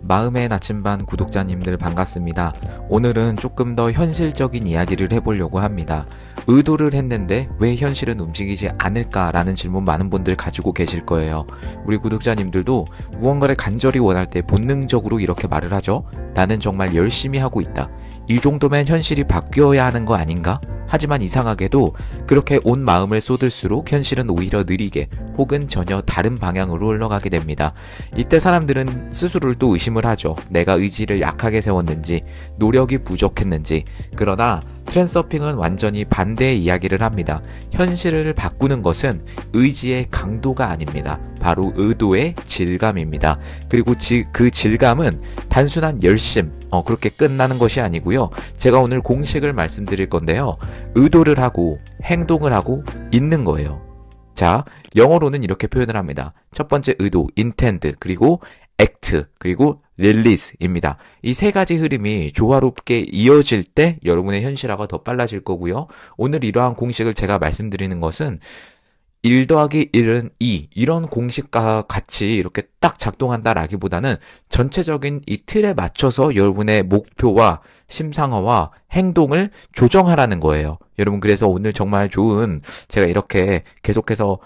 마음의 나침반 구독자님들 반갑습니다. 오늘은 조금 더 현실적인 이야기를 해보려고 합니다. 의도를 했는데 왜 현실은 움직이지 않을까라는 질문 많은 분들 가지고 계실 거예요. 우리 구독자님들도 무언가를 간절히 원할 때 본능적으로 이렇게 말을 하죠. 나는 정말 열심히 하고 있다. 이 정도면 현실이 바뀌어야 하는 거 아닌가? 하지만 이상하게도 그렇게 온 마음을 쏟을수록 현실은 오히려 느리게 혹은 전혀 다른 방향으로 흘러가게 됩니다. 이때 사람들은 스스로를 또 의심을 하죠. 내가 의지를 약하게 세웠는지, 노력이 부족했는지. 그러나 트렌서핑은 완전히 반대의 이야기를 합니다. 현실을 바꾸는 것은 의지의 강도가 아닙니다. 바로 의도의 질감입니다. 그리고 그 질감은 단순한 열심, 그렇게 끝나는 것이 아니고요. 제가 오늘 공식을 말씀드릴 건데요. 의도를 하고 행동을 하고 있는 거예요. 자, 영어로는 이렇게 표현을 합니다. 첫 번째 의도, intend, 그리고 act, 그리고 release입니다. 이 세 가지 흐름이 조화롭게 이어질 때 여러분의 현실화가 더 빨라질 거고요. 오늘 이러한 공식을 제가 말씀드리는 것은 1 더하기 1은 2 이런 공식과 같이 이렇게 딱 작동한다라기보다는 전체적인 이 틀에 맞춰서 여러분의 목표와 심상화와 행동을 조정하라는 거예요. 여러분, 그래서 오늘 정말 좋은, 제가 이렇게 계속해서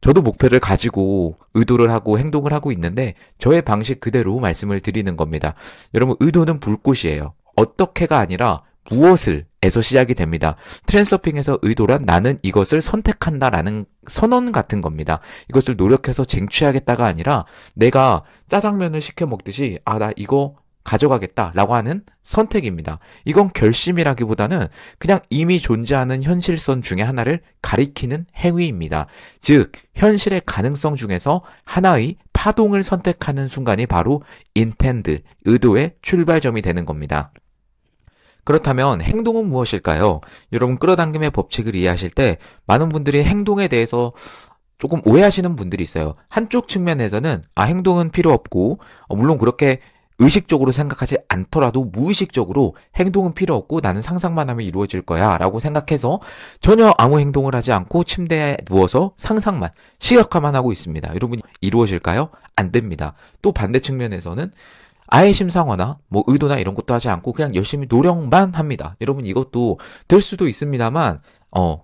저도 목표를 가지고 의도를 하고 행동을 하고 있는데 저의 방식 그대로 말씀을 드리는 겁니다. 여러분, 의도는 불꽃이에요. 어떻게가 아니라 무엇을 에서 시작이 됩니다. 트랜서핑에서 의도란 나는 이것을 선택한다라는 선언 같은 겁니다. 이것을 노력해서 쟁취하겠다가 아니라 내가 짜장면을 시켜 먹듯이 나 이거 가져가겠다라고 하는 선택입니다. 이건 결심이라기보다는 그냥 이미 존재하는 현실선 중에 하나를 가리키는 행위입니다. 즉, 현실의 가능성 중에서 하나의 파동을 선택하는 순간이 바로 intend, 의도의 출발점이 되는 겁니다. 그렇다면 행동은 무엇일까요? 여러분, 끌어당김의 법칙을 이해하실 때 많은 분들이 행동에 대해서 조금 오해하시는 분들이 있어요. 한쪽 측면에서는 행동은 필요 없고, 물론 그렇게 의식적으로 생각하지 않더라도 무의식적으로 행동은 필요 없고 나는 상상만 하면 이루어질 거야 라고 생각해서 전혀 아무 행동을 하지 않고 침대에 누워서 상상만, 시각화만 하고 있습니다. 여러분, 이루어질까요? 안 됩니다. 또 반대 측면에서는 아예 심상화나 의도나 이런 것도 하지 않고 그냥 열심히 노력만 합니다. 여러분, 이것도 될 수도 있습니다만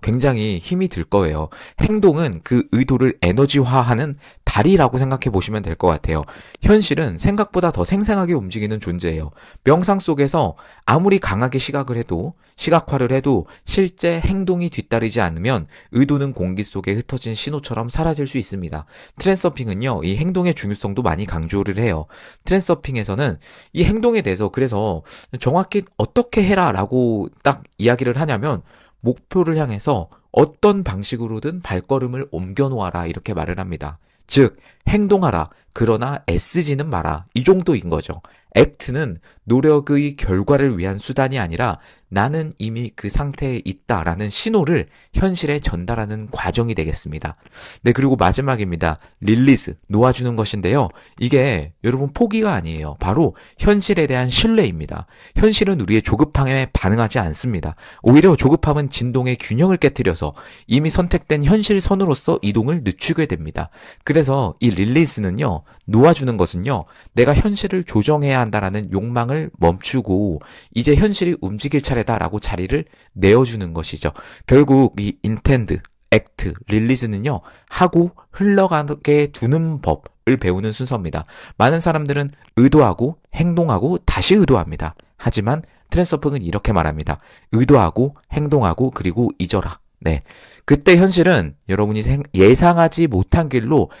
굉장히 힘이 들 거예요. 행동은 그 의도를 에너지화하는 다리라고 생각해 보시면 될 것 같아요. 현실은 생각보다 더 생생하게 움직이는 존재예요. 명상 속에서 아무리 강하게 시각화를 해도 실제 행동이 뒤따르지 않으면 의도는 공기 속에 흩어진 신호처럼 사라질 수 있습니다. 트랜서핑은요, 이 행동의 중요성도 많이 강조를 해요. 트랜서핑에서는 이 행동에 대해서 그래서 정확히 어떻게 해라 라고 딱 이야기를 하냐면 목표를 향해서 어떤 방식으로든 발걸음을 옮겨 놓아라 이렇게 말을 합니다. 즉, 행동하라. 그러나 애쓰지는 마라. 이 정도인 거죠. act는 노력의 결과를 위한 수단이 아니라 나는 이미 그 상태에 있다라는 신호를 현실에 전달하는 과정이 되겠습니다. 네, 그리고 마지막입니다. release, 놓아주는 것인데요. 이게 여러분 포기가 아니에요. 바로 현실에 대한 신뢰입니다. 현실은 우리의 조급함에 반응하지 않습니다. 오히려 조급함은 진동의 균형을 깨트려서 이미 선택된 현실선으로서 이동을 늦추게 됩니다. 그래서 이 release는요, 놓아주는 것은요, 내가 현실을 조정해야 한다라는 욕망을 멈추고 이제 현실이 움직일 차례다라고 자리를 내어주는 것이죠. 결국 이 intend, act, release는요, 하고 흘러가게 두는 법을 배우는 순서입니다. 많은 사람들은 의도하고 행동하고 다시 의도합니다. 하지만 트랜서핑은 이렇게 말합니다. 의도하고 행동하고 그리고 잊어라. 네, 그때 현실은 여러분이 예상하지 못한 길로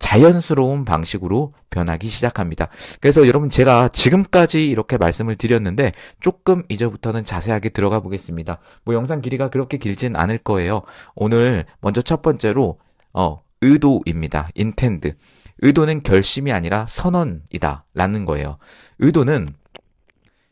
자연스러운 방식으로 변하기 시작합니다. 그래서 여러분, 제가 지금까지 이렇게 말씀을 드렸는데 조금 이제부터는 자세하게 들어가 보겠습니다. 영상 길이가 그렇게 길진 않을 거예요. 오늘 먼저 첫 번째로 의도입니다. intend. 의도는 결심이 아니라 선언이다 라는 거예요. 의도는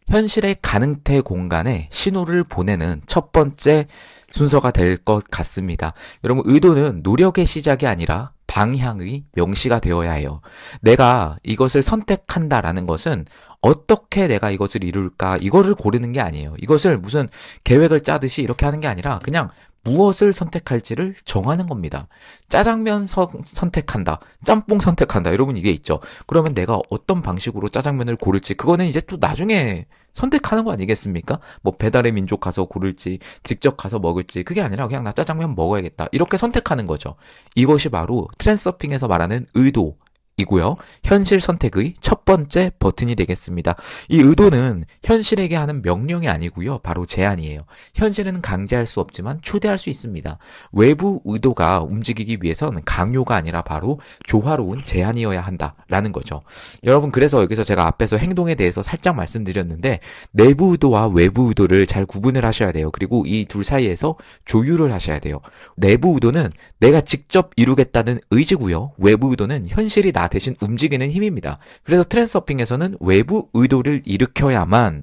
현실의 가능태 공간에 신호를 보내는 첫 번째 순서가 될 것 같습니다. 여러분, 의도는 노력의 시작이 아니라 방향의 명시가 되어야 해요. 내가 이것을 선택한다라는 것은 어떻게 내가 이것을 이룰까, 이거를 고르는 게 아니에요. 이것을 무슨 계획을 짜듯이 이렇게 하는 게 아니라 그냥 무엇을 선택할지를 정하는 겁니다. 짜장면 선택한다, 짬뽕 선택한다, 이러면 이게 있죠. 그러면 내가 어떤 방식으로 짜장면을 고를지, 그거는 이제 또 나중에 선택하는 거 아니겠습니까? 뭐 배달의 민족 가서 고를지, 직접 가서 먹을지, 그게 아니라 그냥 나 짜장면 먹어야겠다, 이렇게 선택하는 거죠. 이것이 바로 트렌드서핑에서 말하는 의도 이고요. 현실 선택의 첫 번째 버튼이 되겠습니다. 이 의도는 현실에게 하는 명령이 아니고요. 바로 제안이에요. 현실은 강제할 수 없지만 초대할 수 있습니다. 외부 의도가 움직이기 위해서는 강요가 아니라 바로 조화로운 제안이어야 한다라는 거죠. 여러분, 그래서 여기서 제가 앞에서 행동에 대해서 살짝 말씀드렸는데 내부 의도와 외부 의도를 잘 구분을 하셔야 돼요. 그리고 이 둘 사이에서 조율을 하셔야 돼요. 내부 의도는 내가 직접 이루겠다는 의지고요. 외부 의도는 현실이 나 대신 움직이는 힘입니다. 그래서 트렌드서핑에서는 외부 의도를 일으켜야만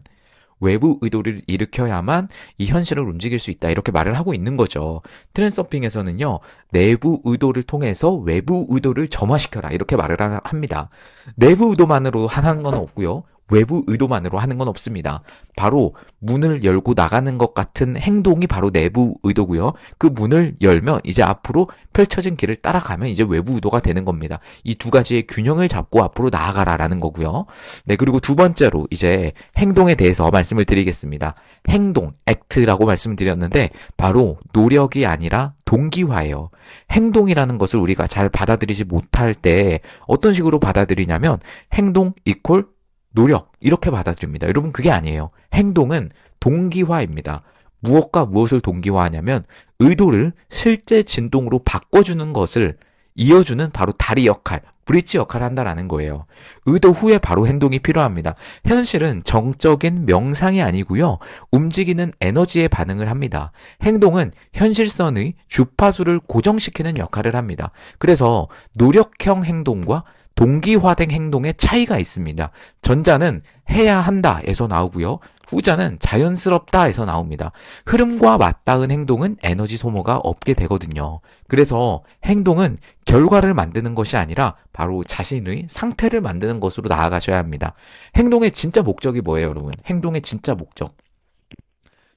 이 현실을 움직일 수 있다, 이렇게 말을 하고 있는 거죠. 트렌드서핑에서는요, 내부 의도를 통해서 외부 의도를 점화시켜라, 이렇게 말을 합니다. 내부 의도만으로 하는 건 없고요. 외부 의도만으로 하는 건 없습니다. 바로 문을 열고 나가는 것 같은 행동이 바로 내부 의도고요. 그 문을 열면 이제 앞으로 펼쳐진 길을 따라가면 이제 외부 의도가 되는 겁니다. 이 두 가지의 균형을 잡고 앞으로 나아가라라는 거고요. 네, 그리고 두 번째로 이제 행동에 대해서 말씀을 드리겠습니다. 행동, act라고 말씀을 드렸는데 바로 노력이 아니라 동기화예요. 행동이라는 것을 우리가 잘 받아들이지 못할 때 어떤 식으로 받아들이냐면 행동 이퀄 노력, 이렇게 받아들입니다. 여러분, 그게 아니에요. 행동은 동기화입니다. 무엇과 무엇을 동기화하냐면 의도를 실제 진동으로 바꿔주는 것을 이어주는 바로 다리 역할, 브릿지 역할을 한다라는 거예요. 의도 후에 바로 행동이 필요합니다. 현실은 정적인 명상이 아니고요. 움직이는 에너지에 반응을 합니다. 행동은 현실선의 주파수를 고정시키는 역할을 합니다. 그래서 노력형 행동과 동기화된 행동의 차이가 있습니다. 전자는 해야 한다에서 나오고요. 후자는 자연스럽다에서 나옵니다. 흐름과 맞닿은 행동은 에너지 소모가 없게 되거든요. 그래서 행동은 결과를 만드는 것이 아니라 바로 자신의 상태를 만드는 것으로 나아가셔야 합니다. 행동의 진짜 목적이 뭐예요, 여러분? 행동의 진짜 목적.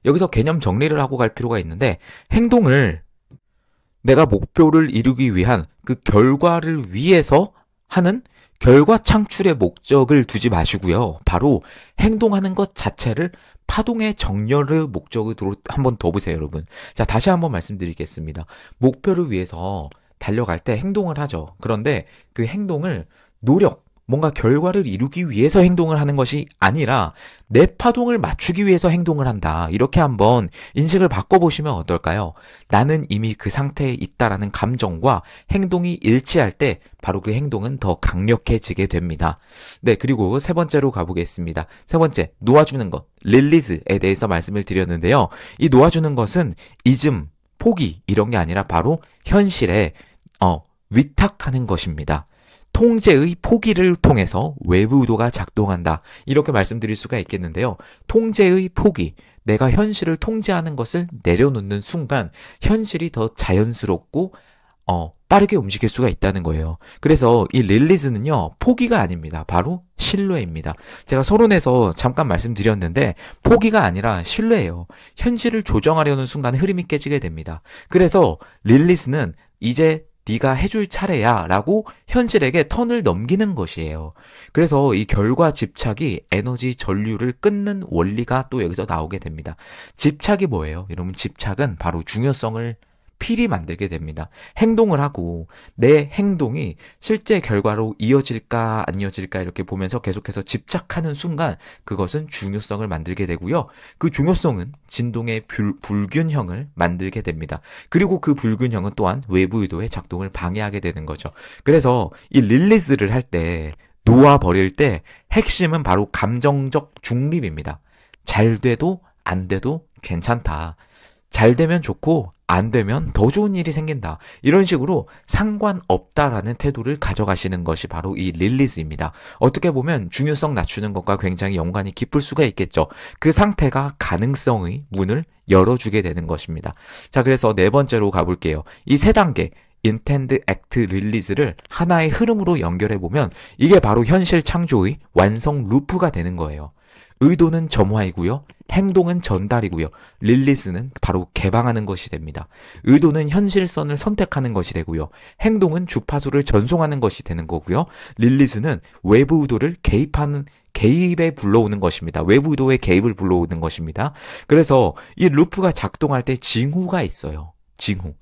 여기서 개념 정리를 하고 갈 필요가 있는데, 행동을 내가 목표를 이루기 위한 그 결과를 위해서 하는 결과 창출의 목적을 두지 마시고요. 바로 행동하는 것 자체를 파동의 정렬의 목적으로 한번 더 보세요, 여러분. 자, 다시 한번 말씀드리겠습니다. 목표를 위해서 달려갈 때 행동을 하죠. 그런데 그 행동을 뭔가 결과를 이루기 위해서 행동을 하는 것이 아니라 내 파동을 맞추기 위해서 행동을 한다. 이렇게 한번 인식을 바꿔보시면 어떨까요? 나는 이미 그 상태에 있다라는 감정과 행동이 일치할 때 바로 그 행동은 더 강력해지게 됩니다. 네, 그리고 세 번째로 가보겠습니다. 세 번째, 놓아주는 것, 릴리즈에 대해서 말씀을 드렸는데요. 이 놓아주는 것은 이즘, 포기 이런 게 아니라 바로 현실에 위탁하는 것입니다. 통제의 포기를 통해서 외부 의도가 작동한다. 이렇게 말씀드릴 수가 있겠는데요. 통제의 포기, 내가 현실을 통제하는 것을 내려놓는 순간 현실이 더 자연스럽고 빠르게 움직일 수가 있다는 거예요. 그래서 이 릴리즈는요, 포기가 아닙니다. 바로 신뢰입니다. 제가 서론에서 잠깐 말씀드렸는데 포기가 아니라 신뢰예요. 현실을 조정하려는 순간 흐름이 깨지게 됩니다. 그래서 릴리즈는 이제 네가 해줄 차례야 라고 현실에게 턴을 넘기는 것이에요. 그래서 이 결과 집착이 에너지 전류를 끊는 원리가 또 여기서 나오게 됩니다. 집착이 뭐예요? 여러분, 집착은 바로 중요성을 필히 만들게 됩니다. 행동을 하고 내 행동이 실제 결과로 이어질까 안 이어질까 이렇게 보면서 계속해서 집착하는 순간 그것은 중요성을 만들게 되고요. 그 중요성은 진동의 불균형을 만들게 됩니다. 그리고 그 불균형은 또한 외부 의도의 작동을 방해하게 되는 거죠. 그래서 이 릴리즈를 할 때, 놓아버릴 때 핵심은 바로 감정적 중립입니다. 잘 돼도 안 돼도 괜찮다. 잘 되면 좋고 안 되면 더 좋은 일이 생긴다. 이런 식으로 상관없다라는 태도를 가져가시는 것이 바로 이 릴리즈입니다. 어떻게 보면 중요성 낮추는 것과 굉장히 연관이 깊을 수가 있겠죠. 그 상태가 가능성의 문을 열어주게 되는 것입니다. 자, 그래서 네 번째로 가볼게요. 이 세 단계 인텐드, 액트, 릴리즈를 하나의 흐름으로 연결해보면 이게 바로 현실 창조의 완성 루프가 되는 거예요. 의도는 점화이고요. 행동은 전달이고요. 릴리스는 바로 개방하는 것이 됩니다. 의도는 현실선을 선택하는 것이 되고요. 행동은 주파수를 전송하는 것이 되는 거고요. 릴리스는 외부 의도를 개입에 불러오는 것입니다. 외부 의도의 개입을 불러오는 것입니다. 그래서 이 루프가 작동할 때 징후가 있어요. 징후.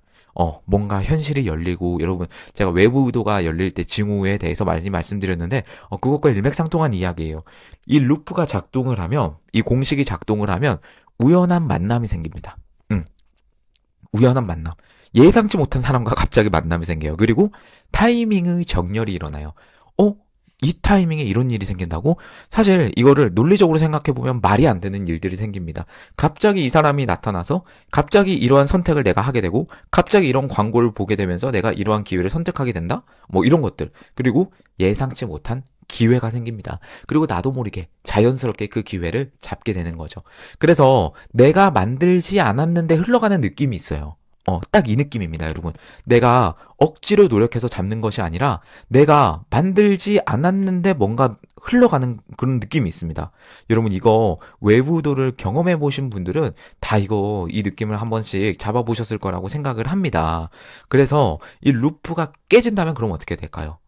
뭔가 현실이 열리고, 여러분, 제가 외부 의도가 열릴 때 징후에 대해서 많이 말씀드렸는데, 그것과 일맥상통한 이야기예요. 이 루프가 작동을 하면, 이 공식이 작동을 하면, 우연한 만남이 생깁니다. 우연한 만남. 예상치 못한 사람과 갑자기 만남이 생겨요. 그리고 타이밍의 정렬이 일어나요. 이 타이밍에 이런 일이 생긴다고? 사실 이거를 논리적으로 생각해보면 말이 안 되는 일들이 생깁니다. 갑자기 이 사람이 나타나서 갑자기 이러한 선택을 내가 하게 되고 갑자기 이런 광고를 보게 되면서 내가 이러한 기회를 선택하게 된다? 뭐 이런 것들. 그리고 예상치 못한 기회가 생깁니다. 그리고 나도 모르게 자연스럽게 그 기회를 잡게 되는 거죠. 그래서 내가 만들지 않았는데 흘러가는 느낌이 있어요. 딱 이 느낌입니다, 여러분. 내가 억지로 노력해서 잡는 것이 아니라 내가 만들지 않았는데 뭔가 흘러가는 그런 느낌이 있습니다. 여러분, 이거 외부 의도를 경험해 보신 분들은 다 이 느낌을 한 번씩 잡아보셨을 거라고 생각을 합니다. 그래서 이 루프가 깨진다면 그럼 어떻게 될까요?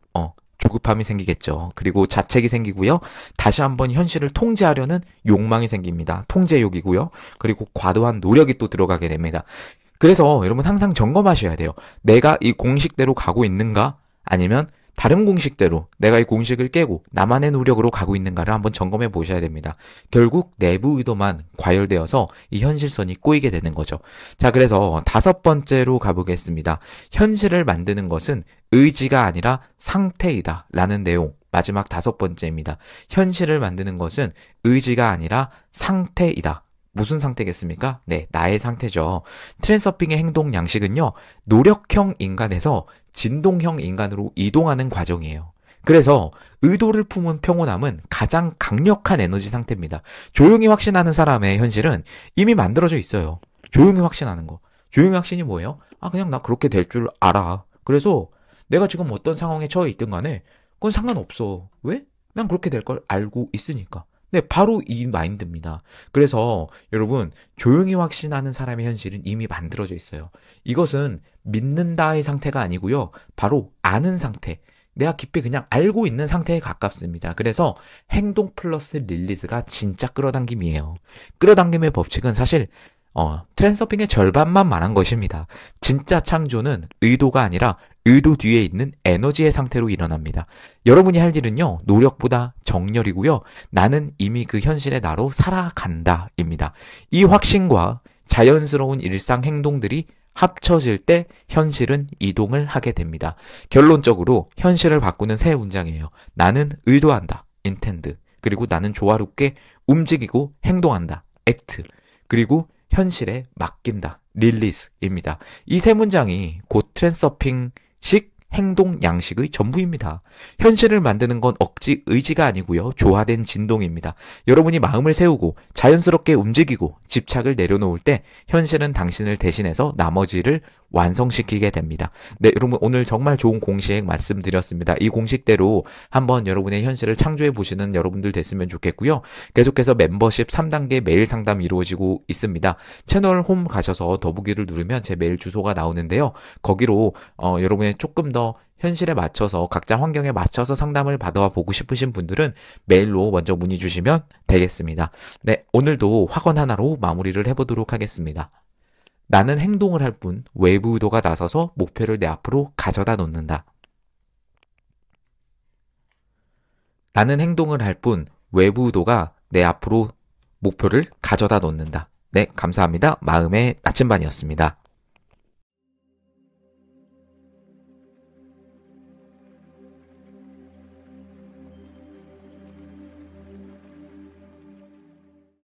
조급함이 생기겠죠. 그리고 자책이 생기고요. 다시 한번 현실을 통제하려는 욕망이 생깁니다. 통제욕이고요. 그리고 과도한 노력이 또 들어가게 됩니다. 그래서 여러분 항상 점검하셔야 돼요. 내가 이 공식대로 가고 있는가? 아니면 다른 공식대로 내가 이 공식을 깨고 나만의 노력으로 가고 있는가를 한번 점검해 보셔야 됩니다. 결국 내부 의도만 과열되어서 이 현실선이 꼬이게 되는 거죠. 자, 그래서 5번째로 가보겠습니다. 현실을 만드는 것은 의지가 아니라 상태이다 라는 내용. 마지막 5번째입니다. 현실을 만드는 것은 의지가 아니라 상태이다. 무슨 상태겠습니까? 네, 나의 상태죠. 트랜서핑의 행동 양식은요, 노력형 인간에서 진동형 인간으로 이동하는 과정이에요. 그래서 의도를 품은 평온함은 가장 강력한 에너지 상태입니다. 조용히 확신하는 사람의 현실은 이미 만들어져 있어요. 조용히 확신하는 거. 조용히 확신이 뭐예요? 그냥 나 그렇게 될 줄 알아. 그래서 내가 지금 어떤 상황에 처해 있든 간에 그건 상관없어. 왜? 난 그렇게 될 걸 알고 있으니까. 네, 바로 이 마인드입니다. 그래서 여러분, 조용히 확신하는 사람의 현실은 이미 만들어져 있어요. 이것은 믿는다의 상태가 아니고요. 바로 아는 상태. 내가 깊이 그냥 알고 있는 상태에 가깝습니다. 그래서 행동 플러스 릴리즈가 진짜 끌어당김이에요. 끌어당김의 법칙은 사실 트랜서핑의 절반만 말한 것입니다. 진짜 창조는 의도가 아니라 의도 뒤에 있는 에너지의 상태로 일어납니다. 여러분이 할 일은요, 노력보다 정렬이고요. 나는 이미 그 현실의 나로 살아간다입니다. 이 확신과 자연스러운 일상 행동들이 합쳐질 때 현실은 이동을 하게 됩니다. 결론적으로 현실을 바꾸는 새 문장이에요. 나는 의도한다. intend. 그리고 나는 조화롭게 움직이고 행동한다. act. 그리고 현실에 맡긴다. 릴리스입니다. 이 세 문장이 곧 트랜서핑식 행동 양식의 전부입니다. 현실을 만드는 건 억지 의지가 아니고요. 조화된 진동입니다. 여러분이 마음을 세우고 자연스럽게 움직이고 집착을 내려놓을 때 현실은 당신을 대신해서 나머지를 완성시키게 됩니다. 네, 여러분 오늘 정말 좋은 공식 말씀드렸습니다. 이 공식대로 한번 여러분의 현실을 창조해 보시는 여러분들 됐으면 좋겠고요. 계속해서 멤버십 3단계 메일 상담 이루어지고 있습니다. 채널 홈 가셔서 더보기를 누르면 제 메일 주소가 나오는데요. 거기로 여러분의 조금 더 현실에 맞춰서 각자 환경에 맞춰서 상담을 받아와 보고 싶으신 분들은 메일로 먼저 문의 주시면 되겠습니다. 네, 오늘도 확언 하나로 마무리를 해보도록 하겠습니다. 나는 행동을 할 뿐 외부 의도가 나서서 목표를 내 앞으로 가져다 놓는다. 나는 행동을 할 뿐 외부 의도가 내 앞으로 목표를 가져다 놓는다. 네, 감사합니다. 마음의 나침반이었습니다.